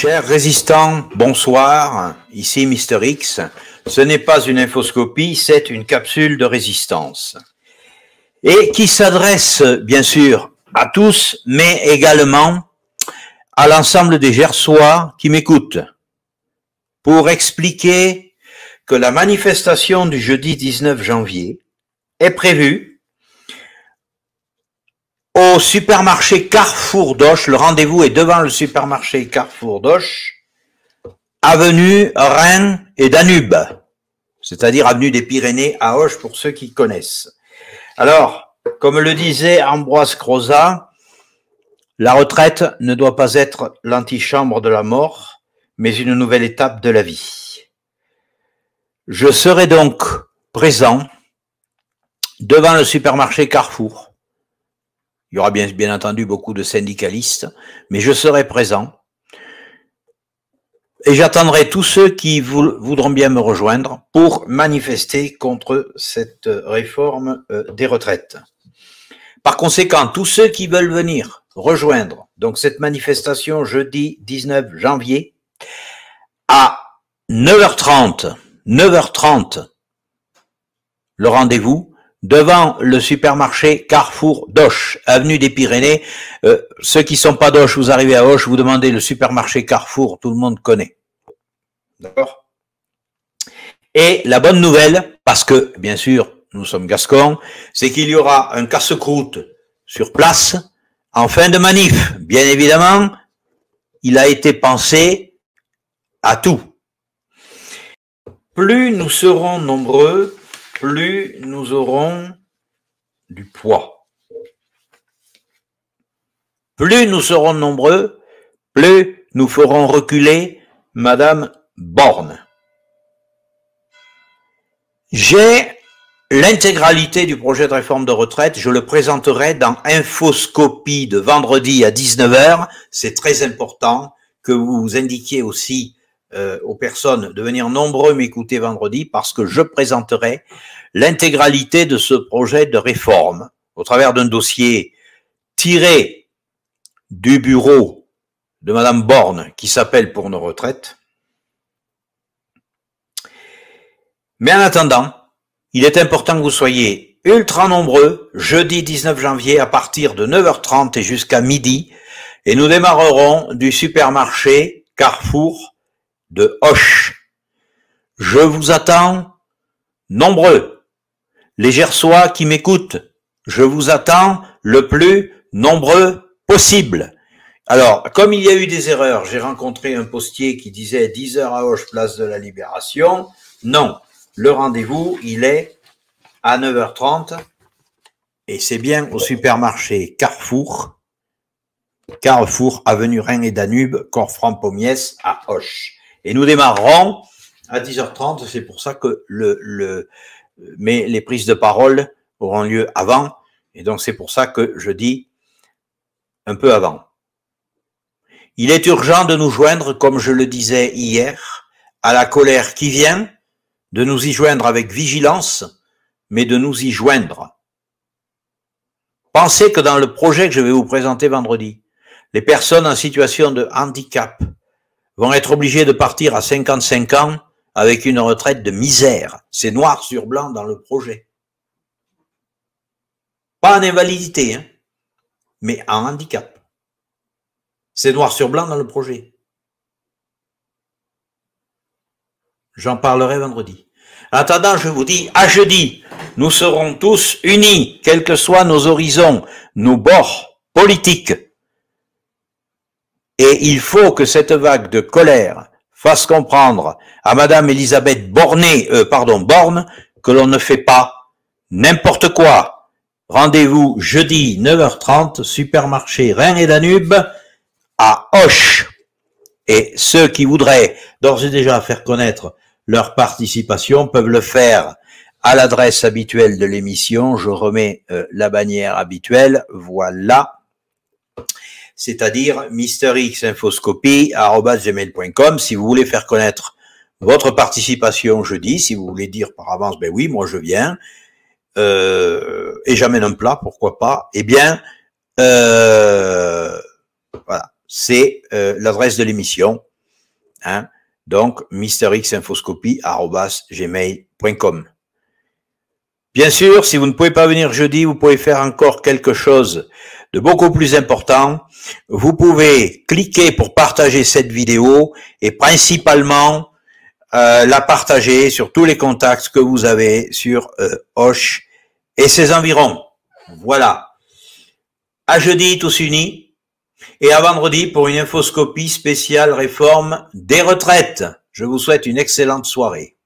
Chers résistants, bonsoir, ici Mister X. Ce n'est pas une infoscopie, c'est une capsule de résistance. Et qui s'adresse bien sûr à tous, mais également à l'ensemble des Gersois qui m'écoutent, pour expliquer que la manifestation du jeudi 19 janvier est prévue au supermarché Carrefour d'Auch. Le rendez-vous est devant le supermarché Carrefour d'Auch, avenue Rhin et Danube, c'est-à-dire avenue des Pyrénées à Auch pour ceux qui connaissent. Alors, comme le disait Ambroise Croizat, la retraite ne doit pas être l'antichambre de la mort, mais une nouvelle étape de la vie. Je serai donc présent devant le supermarché Carrefour. Il y aura bien entendu beaucoup de syndicalistes, mais je serai présent. Et j'attendrai tous ceux qui voudront bien me rejoindre pour manifester contre cette réforme des retraites. Par conséquent, tous ceux qui veulent venir rejoindre donc cette manifestation jeudi 19 janvier à 9h30, le rendez-vous devant le supermarché Carrefour d'Auch, avenue des Pyrénées. Ceux qui sont pas d'Auch, vous arrivez à Auch, vous demandez le supermarché Carrefour, tout le monde connaît. D'accord? Et la bonne nouvelle, parce que, bien sûr, nous sommes gascons, c'est qu'il y aura un casse-croûte sur place en fin de manif. Bien évidemment, il a été pensé à tout. Plus nous serons nombreux, plus nous aurons du poids. Plus nous serons nombreux, plus nous ferons reculer Madame Borne. J'ai l'intégralité du projet de réforme de retraite, je le présenterai dans Infoscopie de vendredi à 19h. C'est très important que vous indiquiez aussi aux personnes de venir nombreux m'écouter vendredi, parce que je présenterai l'intégralité de ce projet de réforme au travers d'un dossier tiré du bureau de Madame Borne qui s'appelle Pour nos retraites. Mais en attendant, il est important que vous soyez ultra nombreux jeudi 19 janvier à partir de 9h30 et jusqu'à midi, et nous démarrerons du supermarché Carrefour de Auch. Je vous attends nombreux. Les Gersois qui m'écoutent, je vous attends le plus nombreux possible. Alors, comme il y a eu des erreurs, j'ai rencontré un postier qui disait 10h à Auch, place de la Libération. Non, le rendez-vous, il est à 9h30 et c'est bien au supermarché Carrefour, avenue Rhin et Danube, Corfranc-Pommiès à Auch. Et nous démarrerons à 10h30, c'est pour ça que mais les prises de parole auront lieu avant, et donc c'est pour ça que je dis un peu avant. Il est urgent de nous joindre, comme je le disais hier, à la colère qui vient, de nous y joindre avec vigilance, mais de nous y joindre. Pensez que dans le projet que je vais vous présenter vendredi, les personnes en situation de handicap vont être obligés de partir à 55 ans avec une retraite de misère. C'est noir sur blanc dans le projet. Pas en invalidité, hein, mais en handicap. C'est noir sur blanc dans le projet. J'en parlerai vendredi. En attendant, je vous dis, à jeudi, nous serons tous unis, quels que soient nos horizons, nos bords politiques. Et il faut que cette vague de colère fasse comprendre à Madame Elisabeth Borne que l'on ne fait pas n'importe quoi. Rendez-vous jeudi 9h30, supermarché Rhin et Danube à Auch. Et ceux qui voudraient d'ores et déjà faire connaître leur participation peuvent le faire à l'adresse habituelle de l'émission. Je remets la bannière habituelle, voilà. C'est-à-dire misterxinfoscopie@gmail.com. Si vous voulez faire connaître votre participation jeudi, si vous voulez dire par avance, ben oui, moi je viens, et j'amène un plat, pourquoi pas, eh bien, voilà, c'est l'adresse de l'émission. Hein. Donc, mrxinfoscopie@gmail.com. Bien sûr, si vous ne pouvez pas venir jeudi, vous pouvez faire encore quelque chose de beaucoup plus important. Vous pouvez cliquer pour partager cette vidéo et principalement la partager sur tous les contacts que vous avez sur Auch et ses environs. Voilà. À jeudi tous unis et à vendredi pour une infoscopie spéciale réforme des retraites. Je vous souhaite une excellente soirée.